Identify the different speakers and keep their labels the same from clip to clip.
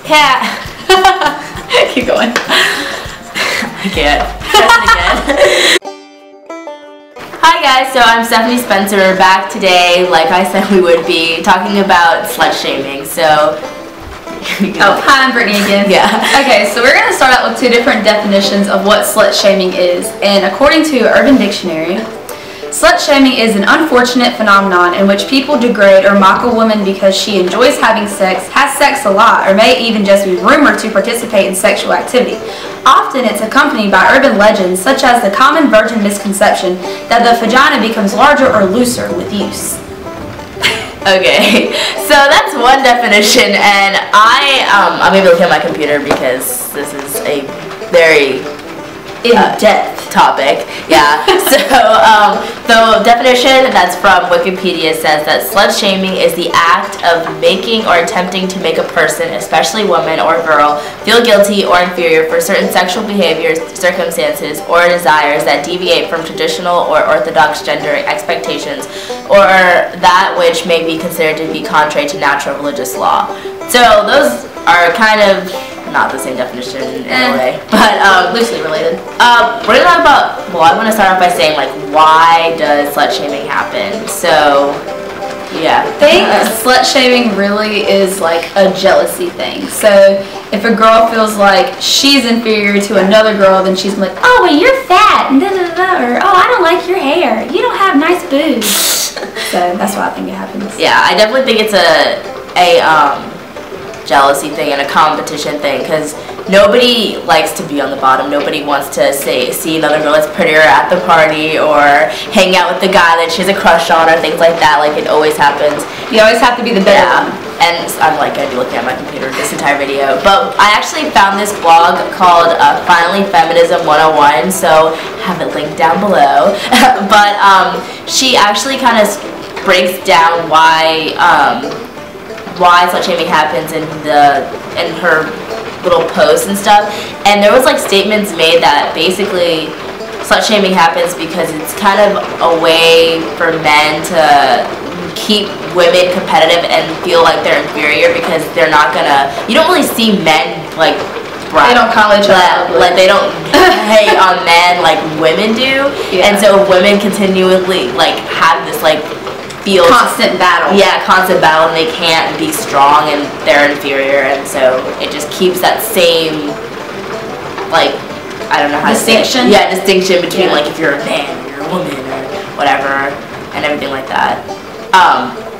Speaker 1: cat.
Speaker 2: Keep going.
Speaker 1: I can't. Press it again. Hi guys, so I'm Stephanie Spencer. We're back today, like I said we would be, talking about slut shaming. So,
Speaker 2: oh, hi, I'm Brittany again.
Speaker 1: Yeah.
Speaker 2: Okay, so we're going to start out with two different definitions of what slut shaming is. And according to Urban Dictionary, slut shaming is an unfortunate phenomenon in which people degrade or mock a woman because she enjoys having sex, has sex a lot, or may even just be rumored to participate in sexual activity. Often it's accompanied by urban legends such as the common virgin misconception that the vagina becomes larger or looser with use.
Speaker 1: Okay, so that's one definition, and I'm maybe looking at my computer because this is a very in-depth topic. Yeah. So the definition that's from Wikipedia says that slut shaming is the act of making or attempting to make a person, especially woman or girl, feel guilty or inferior for certain sexual behaviors, circumstances, or desires that deviate from traditional or orthodox gender expectations, or that which may be considered to be contrary to natural religious law. So those are kind of not the same definition in a way, but
Speaker 2: loosely related.
Speaker 1: We're gonna talk about, well, I want to start off by saying, like, why does slut shaming happen? So, yeah.
Speaker 2: I think slut shaming really is like a jealousy thing. So if a girl feels like she's inferior to another girl, then she's like, oh, well, you're fat, and da da da, or oh, I don't like your hair, you don't have nice boobs. So that's why I think it happens.
Speaker 1: Yeah, I definitely think it's a jealousy thing and a competition thing, because nobody likes to be on the bottom. Nobody wants to see another girl that's prettier at the party or hang out with the guy that she has a crush on or things like that. Like, it always happens.
Speaker 2: You always have to be the better one.
Speaker 1: And I'm like gonna be looking at my computer this entire video, but I actually found this blog called Finally Feminism 101, so have it linked down below. But she actually kind of breaks down why slut shaming happens in her little posts and stuff, and there was like statements made that basically slut shaming happens because it's kind of a way for men to keep women competitive and feel like they're inferior, because they're not gonna, you don't really see men like
Speaker 2: they don't call each other
Speaker 1: like they don't hate on men like women do. Yeah. And so women continually like have this like
Speaker 2: constant battle.
Speaker 1: Yeah, constant battle, and they can't be strong and they're inferior, and so it just keeps that same, like, I don't know how
Speaker 2: distinction?
Speaker 1: to say it. Yeah, distinction between like if you're a man or you're a woman or whatever and everything like that.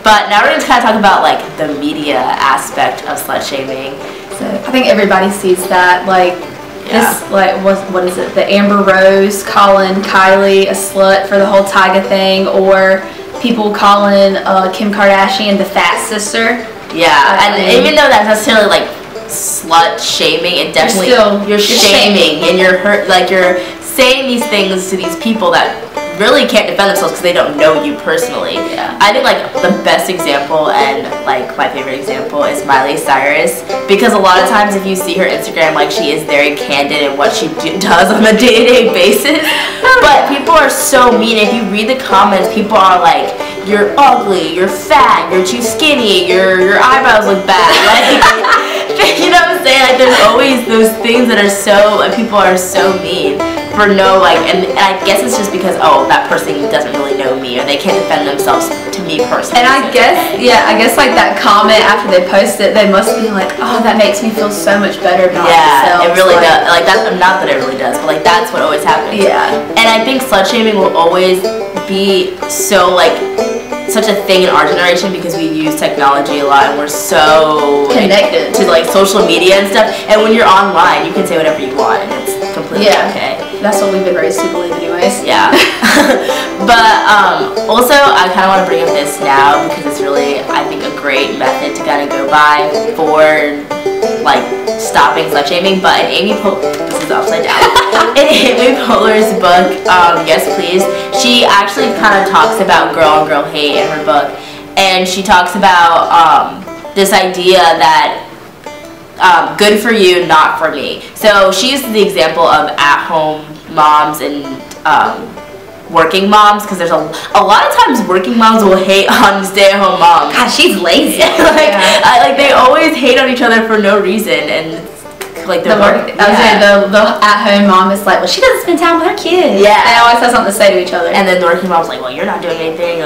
Speaker 1: But now we're going to kind of talk about like the media aspect of slut shaming.
Speaker 2: So I think everybody sees that, like, this, like, what is it? The Amber Rose calling Kylie a slut for the whole Tyga thing, or people calling Kim Kardashian the fat sister.
Speaker 1: Yeah, and even though that's necessarily like slut shaming, it definitely you're shaming and you're you're saying these things to these people that really can't defend themselves because they don't know you personally.
Speaker 2: Yeah.
Speaker 1: I think like the best example and like my favorite example is Miley Cyrus, because a lot of times if you see her Instagram, like, she is very candid in what she does on a day-to-day basis. But people are so mean. If you read the comments, people are like, you're ugly, you're fat, you're too skinny, your eyebrows look bad. Like, you know what I'm saying? Like, there's always those things that are so, and people are so mean for no, like, and I guess it's just because, oh, that person doesn't really know me, or they can't defend themselves to me personally.
Speaker 2: And I guess like that comment after they post it, they must be like, oh, that makes me feel so much better about myself.
Speaker 1: Yeah, it really does. Like, that's not that it really does, but like that's what always happens.
Speaker 2: Yeah.
Speaker 1: And I think slut shaming will always be so like such a thing in our generation because we use technology a lot and we're so
Speaker 2: connected
Speaker 1: to like social media and stuff. And when you're online, you can say whatever you want, and it's completely okay.
Speaker 2: That's what we've been raised to believe anyways.
Speaker 1: Yeah. But also, I kind of want to bring up this now because it's really, I think, a great method to kind of go by for like stopping slut shaming. But in this is upside down. In Amy Poehler's book, Yes Please, she actually kind of talks about girl on girl hate in her book, and she talks about this idea that good for you, not for me. So she uses the example of at-home moms and working moms, because there's a lot of times working moms will hate on stay-at-home moms.
Speaker 2: God, she's lazy.
Speaker 1: They always hate on each other for no reason, and like the at-home mom is like, well, she doesn't spend time with her kids.
Speaker 2: Yeah, they always have something to say to each other.
Speaker 1: And then the working mom's like, well, you're not doing anything.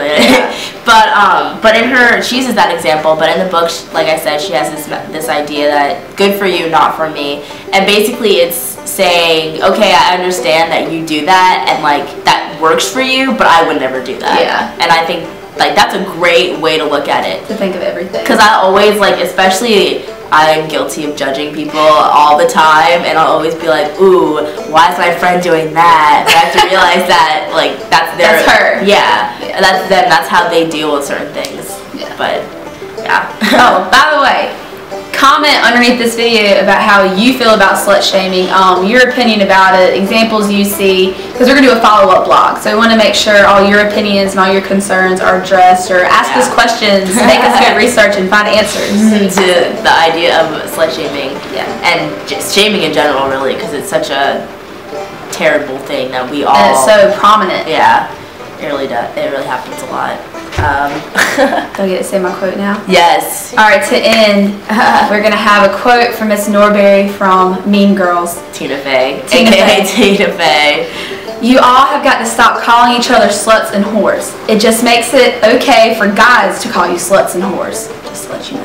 Speaker 1: But in her, she uses that example. But in the book, like I said, she has this idea that good for you, not for me. And basically, it's saying, okay, I understand that you do that, and like that works for you, but I would never do that.
Speaker 2: Yeah.
Speaker 1: And I think like that's a great way to look at it.
Speaker 2: To think of everything.
Speaker 1: Because I always especially. I'm guilty of judging people all the time, and I'll always be like, ooh, why is my friend doing that? And I have to realize that, like, that's
Speaker 2: her.
Speaker 1: Yeah, that's them. That's how they deal with certain things.
Speaker 2: Yeah.
Speaker 1: But, yeah.
Speaker 2: Oh, by the way, comment underneath this video about how you feel about slut shaming, your opinion about it, examples you see, because we're going to do a follow-up blog. So we want to make sure all your opinions and all your concerns are addressed, or ask us questions, make us good research and find answers
Speaker 1: to the idea of slut shaming.
Speaker 2: Yeah.
Speaker 1: And just shaming in general, really, because it's such a terrible thing that we all...
Speaker 2: And it's so prominent.
Speaker 1: Yeah, it really does. It really happens a lot.
Speaker 2: Do I get to say my quote now?
Speaker 1: Yes.
Speaker 2: Alright, to end, we're going to have a quote from Miss Norberry from Mean Girls.
Speaker 1: Tina Fey.
Speaker 2: Tina
Speaker 1: AKA
Speaker 2: Fey.
Speaker 1: Tina Fey.
Speaker 2: You all have got to stop calling each other sluts and whores. It just makes it okay for guys to call you sluts and whores. Just to let you know.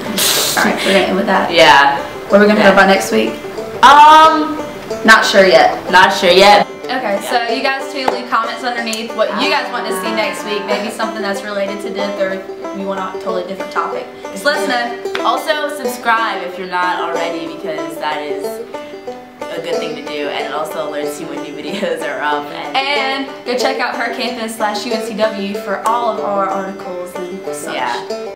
Speaker 2: Alright, we're going to end with that.
Speaker 1: Yeah.
Speaker 2: What are we going to talk about next week? Not sure yet.
Speaker 1: Not sure yet.
Speaker 2: Okay, so you guys too, leave comments underneath what you guys want to see next week. Maybe something that's related to death, or if you want a totally different topic. Just let us know.
Speaker 1: Also, subscribe if you're not already, because that is a good thing to do, and it also alerts you when new videos are up.
Speaker 2: And go check out her campus /UNCW for all of our articles and such.
Speaker 1: Yeah.